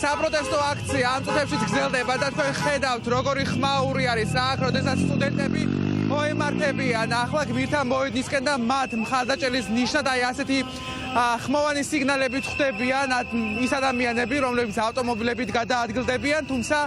საპროტესტო აქცია ამ წუთებში გრძელდება და თქვენ ხედავთ როგორი ხმაური არის აქ, როდესაც სტუდენტები მოემართებიან ახლა გმირთან მოედნისკენ და მათ მხარდაჭერის ნიშნად აი ასეთი ხმოვანი სიგნალებით ხვდებიან ის ადამიანები, რომლებიც ავტომობილებით გადაადგილდებიან, თუმცა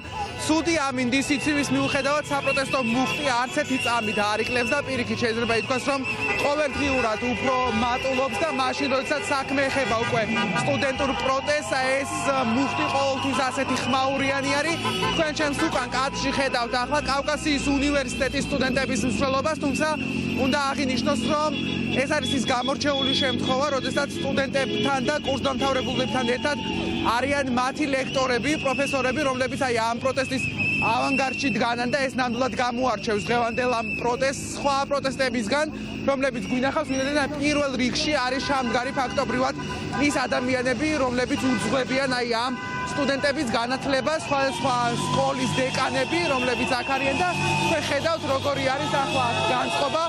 ცუდი ამინდის სიცივის მიუხედავად საპროტესტო მუხტი არც ერთი წამით არ იკლებს და პირიქით შეიძლება ითქვას, რომ ყოველდღიურად უფრო მატულობს და მაშინ, როდესაც საქმე ეხება უკვე სტუდენტურ პროტესტს, ეს მუხტი ყოველთვის ასეთი ხმაურიანი არის. თქვენ ჩემს უკან კადრში ხედავთ ახლა კავკასიის უნივერსიტეტის სტუდენტების მსვლელობას, თუმცა უნდა აღინიშნოს, რომ ეს არის ის გამორჩეული შემთხვევა, როდესაც სტუდენტებთან და კურსდამთავრებულებთან ერთად არიან მათი ლექტორები, პროფესორები, რომლებიც აი ამ პროტესტის ავანგარდში დგანან და ეს ნამდვილად გამოარჩევს დღევანდელ ამ პროტესტს სხვა პროტესტებისგან, რომლებიც გვინახავს, ვინაიდან პირველ რიგში არის შამდგარი ფაქტობრივად ის ადამიანები, რომლებიც უძღვებიან აი ამ სტუდენტების განათლებას, სხვა სკოლის დეკანები, რომლებიც აქ არიან და თქვენ ხედავთ როგორი არის ახლა განწყობა.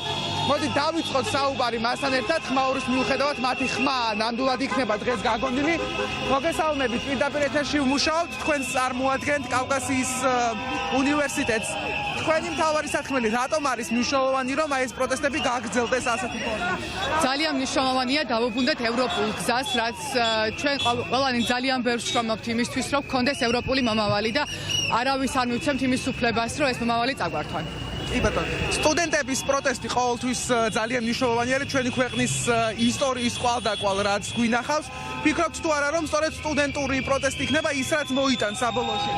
მოდი დავიწყოთ საუბარი მასთან ერთად, ხმაურის მიუხედავად მათი ხმა ნამდვილად იქნება დღეს გაგონილი. მოგესალმებით, პირდაპირ ეთერში ვმუშაობთ, თქვენ წარმოადგენთ კავკასიის უნივერსიტეტს. თქვენი მთავარი საქმე რატომ არის მნიშვნელოვანი, რომ აი ეს პროტესტები გაგრძელდეს ასეთი ფორმით? ძალიან მნიშვნელოვანია დავუბრუნდეთ ევროპულ გზას, რაც ჩვენ ყველანი ძალიან ბევრს შრომობთ იმისთვის, რომ გქონდეს ევროპული მომავალი და არავის არ მივცემთ იმის უფლებას, რომ ეს მომავალი წაგვართვან. კი ბატონო, სტუდენტების პროტესტი ყოველთვის ძალიან მნიშვნელოვანი არის ჩვენი ქვეყნის ისტორიის ყვალდაკვალ, რაც გვინახავს. ფიქრობთ თუ არა, რომ სწორედ სტუდენტური პროტესტი იქნება ის, რაც მოიტანს საბოლოოში?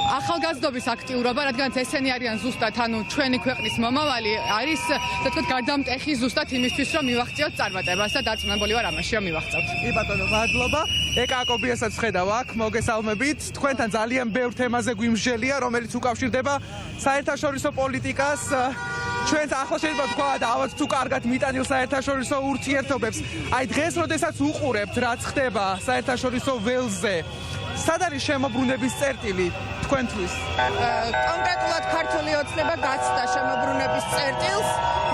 ახალგაზრდობის აქტიურობა, რადგანაც ესენი არიან ზუსტად, ანუ ჩვენი ქვეყნის მომავალი, არის, ასე ვთქვათ, გარდამტეხი ზუსტად იმისთვის, რომ მივახციოთ წარმატებას და დარწმუნებული ვარ ამაში, რომ მივახცევთ. კი ბატონო, მადლობა. ეკა კობიასაც ხედავ აქ, მოგესალმებით. თქვენთან ძალიან ბევრ თემაზე გვიმსჯელია, რომელიც უკავშირდება საერთაშორისო პოლიტიკას. ჩვენს ახლა შეიძლება ვთქვათ, ალბათ თუ კარგად მიტანილ საერთაშორისო ურთიერთობებს. აი დღეს, როდესაც უყურებთ, რაც ხდება საერთაშორისო ველზე, სად არის შემოbrunების წერტილი თქვენთვის? კონკრეტულად ქართული ოცნება გაცდა შემოbrunების წერტილს.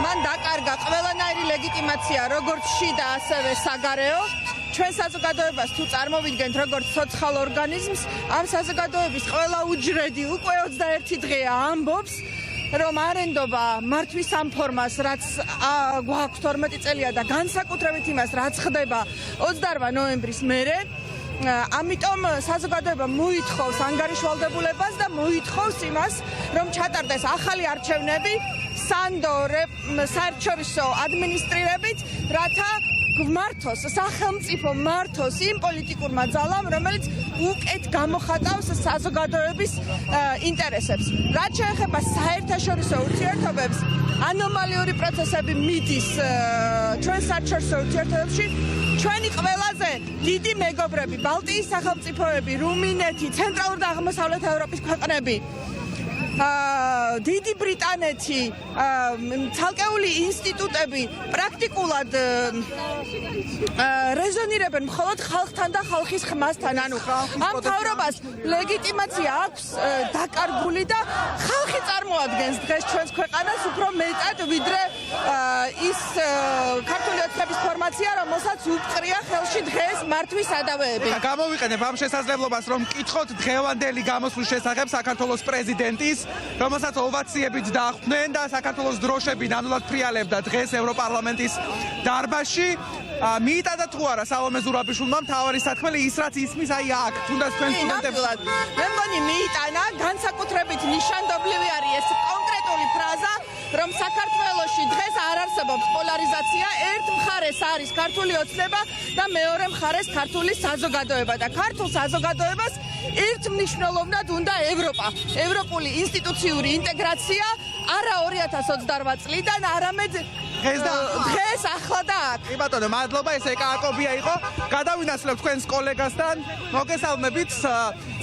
მან დაკარგა ყველანაირი ლეგიტიმაცია, როგორც შიდა, ასევე საგარეო. ჩვენ საზოგადოებას თუ წარმოვიდგენთ როგორც სოციალურ ორგანიზმს, ამ საზოგადოების ყველა უჯრედი უკვე 21 დღეა ამბობს, რომ არენდობა მართვის ამ ფორმას, რაც გვაქვს 12 წელია და განსაკუთრებით იმას, რაც ხდება 28 ნოემბრის მერე. ამიტომ საზოგადოება მოითხოვს ანგარიშვალდებულებას და მოითხოვს იმას, რომ ჩატარდეს ახალი არჩევნები საერთაშორისო ადმინისტრირებით, რათა გვმართოს სახელმწიფო მართოს იმ პოლიტიკურმა ძალამ, რომელიც უკეთ გამოხატავს საზოგადოების ინტერესებს. რაც შეეხება საერთაშორისო ურთიერთობებს, ანომალიური პროცესები მიდის ჩვენ საერთაშორისო ურთიერთობებში. ჩვენი ყველაზე დიდი მეგობრები, ბალტიის სახელმწიფოები, რუმინეთი, ცენტრალური და აღმოსავლეთ ევროპის ქვეყნები, დიდი ბრიტანეთი, ცალკეული ინსტიტუტები პრაქტიკულად რეზონირებენ მხოლოდ ხალხთან და ხალხის ხმასთან. ანუ ამ მთავრობას ლეგიტიმაცია აქვს დაკარგული და ხალხი წარმოადგენს დღეს ჩვენს ქვეყანას უფრო მეტად, ვიდრე ის ქართული ოცნების ფორმაცია, რომელსაც უყრია ხელში დღეს მართვის სადავეები. გამოვიყენებ ამ შესაძლებლობას, რომ მკითხოთ დღევანდელი გამოსვლის შესახებ საქართველოს პრეზიდენტის, რომელსაც ოვაციებით დახვდნენ და საქართველოს დროშები ნამდვილად ფრიალებდა დღეს ევროპარლამენტის დარბაზში. მიიტადა თუ არა სალომე ზურაბიშვილმა მთავარი საქმე ის, რაც ისმის აი აქ, თუნდაც თქვენ სტუდენტებს? მე მგონი მიიტანა, განსაკუთრებით ნიშანდობლივი არის ეს კონკრეტული ფრაზა, რომ საქართველოში დღეს არ არსებობს პოლარიზაცია, ერთ მხარეს არის ქართული ოცნება და მეორე მხარეს ქართული საზოგადოება და ქართულ საზოგადოებას ერთ მნიშვნელოვნად უნდა ევროპა, ევროპული ინსტიტუციური ინტეგრაცია, არა 2028 წლიდან, არამედ დღეს ახლა და აქ. კი ბატონო, მადლობა, ეს ეკა აკობია იყო. გადავინაცვლებთ თქვენს კოლეგასთან. მოგესალმებით.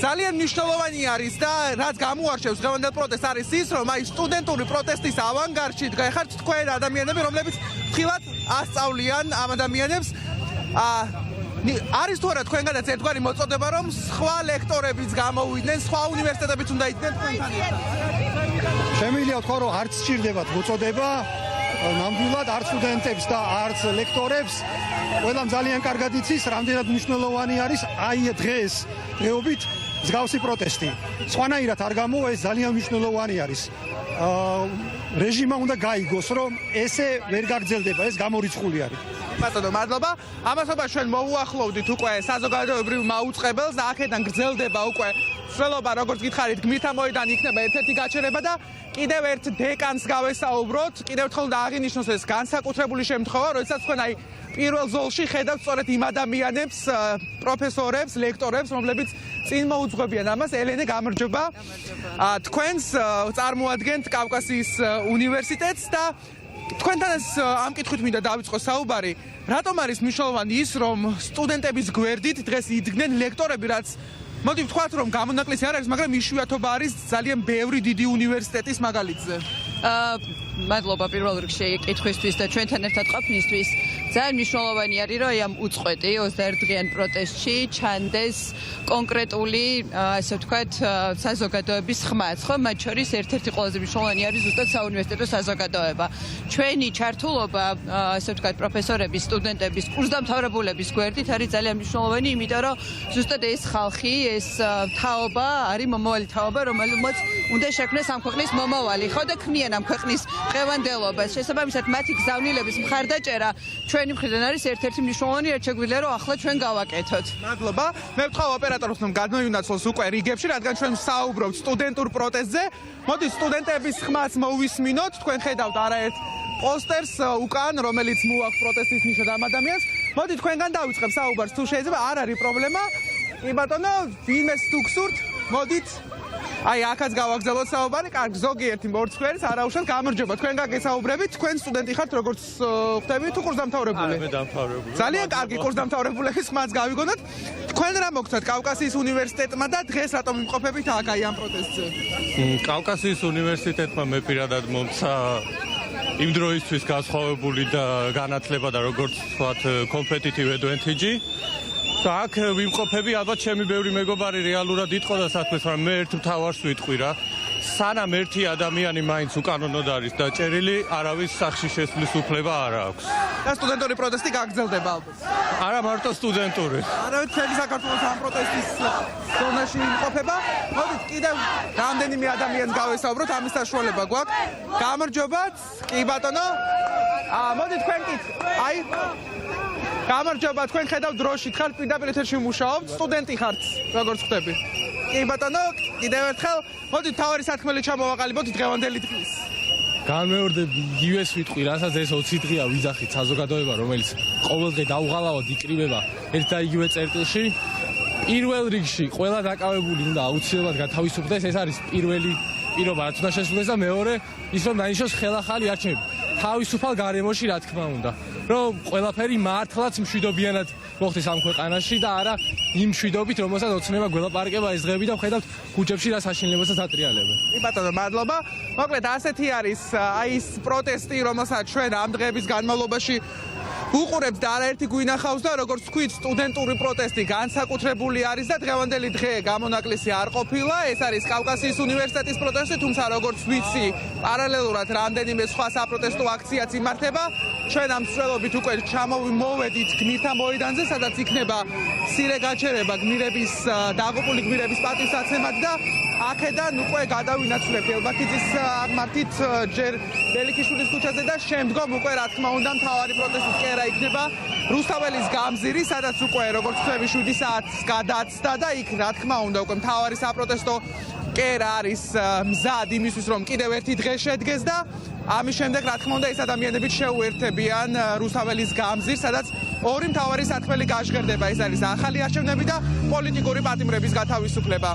ძალიან მნიშვნელოვანი არის და რაც გამოარჩევს დღევანდელ პროტესტს არის ის, რომ აი სტუდენტური პროტესტის ავანგარდში დგახართ თქვენ ადამიანები, რომლებიც ფრთხილად ასწავლიან ამ ადამიანებს. არის თუ არა თქვენგანაც ერთგვარი მოწოდება, რომ სხვა ლექტორებიც გამოვიდნენ, სხვა უნივერსიტეტებიც უნდა იდგნენ თქვენთან? შემიძლია ვთქვა, რომ არც სჭირდებათ მოწოდება. ნამდვილად არც სტუდენტებს და არც ლექტორებს ყველამ ძალიან კარგად იცის, რამდენად მნიშვნელოვანი არის აი დღეს დღეობით მსგავსი პროტესტი. სხვანაირად არ გამოვა, ეს ძალიან მნიშვნელოვანი არის. რეჟიმმა უნდა გაიგოს, რომ ესე ვერ გაგრძელდება, ეს გამორიცხული არის. ბატონო, მადლობა. ამასობა ჩვენ მოუახლოვდით უკვე საზოგადოებრივ მაუწყებელს და აქედან გრძელდება უკვე ცვლილობა, როგორც გითხარით, გმირთა მოედანი იქნება ერთ-ერთი გაჩერება და კიდევ ერთ დეკანს გავესაუბროთ. კიდევ ერთხელ უნდა აღინიშნოს ეს განსაკუთრებული შემთხვევა, როდესაც თქვენ აი პირველ ზოლში ხედავთ სწორედ იმ ადამიანებს, პროფესორებს, ლექტორებს, რომლებიც წინ მოუძღვებიან ამას. ელენე, გამარჯობა. თქვენს წარმოადგენთ კავკასიის უნივერსიტეტს და თქვენთან ეს ამ კითხვით მინდა დავიწყო საუბარი. რატომ არის მნიშვნელოვანი ის, რომ სტუდენტების გვერდით დღეს იდგნენ ლექტორები, რაც მოდი ვთქვათ, რომ გამონაკლისი არ არის, მაგრამ იშვიათობა არის ძალიან ბევრი დიდი უნივერსიტეტის მაგალითზე. მადლობა პირველ რიგში კითხვისთვის და ჩვენთან ერთად ყოფნისთვის. ძალიან მნიშვნელოვანი არის, რომ ამ უწყვეტი 21 დღიან პროტესტში ჩანდეს კონკრეტული, ასე ვთქვათ, საზოგადოების ხმაც, ხო? მათ შორის ერთ-ერთი ყველაზე მნიშვნელოვანი არის ზუსტად საუნივერსიტეტო საზოგადოება. ჩვენი ჩართულობა, ასე ვთქვათ, პროფესორების, სტუდენტების, კურსდამთავრებულების გვერდით არის ძალიან მნიშვნელოვანი, იმიტომ რომ ზუსტად ეს ხალხი, ეს თაობა არის მომავალი თაობა, რომელმაც უნდა შექმნეს ამ ქვეყნის მომავალი, ხო და ქმნიან ამ ქვეყნის დღევანდელობას. შესაბამისად, მათი გზავნილების მხარდაჭერა ჩვენი მხრიდან არის ერთ-ერთი მნიშვნელოვანი, რაც შეგვიძლია რომ ახლა ჩვენ გავაკეთოთ. მადლობა. მე ვთხოვ ოპერატორს, რომ გადმოიუნაცვლოს უკვე რიგებში, რადგან ჩვენ საუბრობთ სტუდენტურ პროტესტზე. მოდი სტუდენტების ხმაც მოვისმინოთ. თქვენ ხედავთ არაერთ პოსტერს უკან, რომელიც მოაქვს პროტესტის ნიშნად ამ ადამიანს. მოდი თქვენგან დავიწყებ საუბარს, თუ შეიძლება, არ არის პრობლემა. კი ბატონო, ვინმეს თუ გსურთ, მოდით. აი, აქაც გავაგზავნოთ საუბარი. კარგი, ზოგიერთი მორცხვერის არაუშავთ, გამარჯობა. თქვენ გაგესაუბრებით, თქვენ სტუდენტი ხართ, როგორც ხვდები თუ კურსდამთავრებული? მე დამთავრებული. ძალიან კარგი კურსდამთავრებულების ხმაც გავიგონოთ. თქვენ რა მოგცათ კავკასიის უნივერსიტეტმა და დღეს რატომ იმყოფებით აქ აი ამ პროტესტზე? კავკასიის უნივერსიტეტმა მე პირადად მომცა იმ დროისთვის განსხვავებული და განათლება და როგორც ვთქვათ competitive advantage. და აქ ვიმყოფები, ალბათ ჩემი ბევრი მეგობარი რეალურად იტყო და საქმეს, მაგრამ მე ერთ მთავარს ვიტყვი რა. სანამ ერთი ადამიანი მაინც უკანონოდ არის დაჭერილი, არავის სახში შესვლის უფლება არ აქვს. და სტუდენტური პროტესტი გაგრძელდება ალბათ. არა მარტო სტუდენტური. არავით მთელი საქართველოს ამ პროტესტის ზონაში იმყოფება. მოდით კიდევ რამდენიმე ადამიანს გავესაუბროთ, ამის საშუალება გვაქვს. გამარჯობათ, კი ბატონო. მოდით თქვენ კი აი გამარჯობა, თქვენ ხედავთ დროშით ხართ, პირდაპირ ეთერში მუშაობთ, სტუდენტი ხართ, როგორც ხვდები. კი ბატონო, კიდევ ერთხელ, მოდით თავარი სათქმელი ჩამოვაყალიბოთ დღევანდელი დღის. განმეორდები იგივეს ვიტყვი, რასაც ეს 20 დღეა ვიძახით საზოგადოება, რომელიც ყოველდღე დაუღალავად იკრიბება ერთ და იგივე წერტილში. პირველ რიგში ყველა დაკავებული უნდა აუცილებლად გათავისუფლდეს, ეს არის პირველი პირობა, რაც უნდა შესრულდეს და მეორე ის რომ დანიშნოს ხელახალი არჩევნები. თავისუფალ გარემოში, რა თქმა უნდა. რომ ყველაფერი მართლაც მშვიდობიანად მოხდეს ამ ქვეყანაში და არა იმ მშვიდობით, რომელსაც ოცნება გველაპარაკება ეს დღეები და ვხედავთ ქუჩებში რა საშინელებასაც ატრიალებენ. კი ბატონო, მადლობა. მოკლედ ასეთი არის აი ის პროტესტი, რომელსაც ჩვენ ამ დღეების განმავლობაში უყურებთ და არაერთი გვინახავს და როგორც ვთქვით, სტუდენტური პროტესტი განსაკუთრებული არის და დღევანდელი დღე გამონაკლისი არ ყოფილა. ეს არის კავკასიის უნივერსიტეტის პროტესტი, თუმცა როგორც ვიცი, პარალელურად რამდენიმე სხვა საპროტესტო აქციაც იმართება. ჩვენ ამ მსვლელობით უკვე ჩამოვედით გმირთა მოედანზე, სადაც იქნება მცირე გაჩერება გმირების დაღუპული გმირების პატივსაცემად და აქედან უკვე გადავინაცვლებთ ელბაქიძის აღმართით ჯერ ბელიქიშვილის ქუჩაზე და შემდგომ უკვე რა თქმა უნდა მთავარი პროტესტის კერა იქნება რუსთაველის გამზირი, სადაც უკვე როგორც ხვდები 7 საათს გადაცდა და იქ რა თქმა უნდა უკვე მთავარი საპროტესტო კერა არის მზად იმისთვის, რომ კიდევ ერთი დღე შედგეს და ამის შემდეგ რა თქმა უნდა ეს ადამიანები შეუერთებიან რუსთაველის გამზირს, სადაც ორი მთავარი საქმელი გაჟღერდება. ეს არის ახალი არჩევნები და პოლიტიკური პატიმრების გათავისუფლება.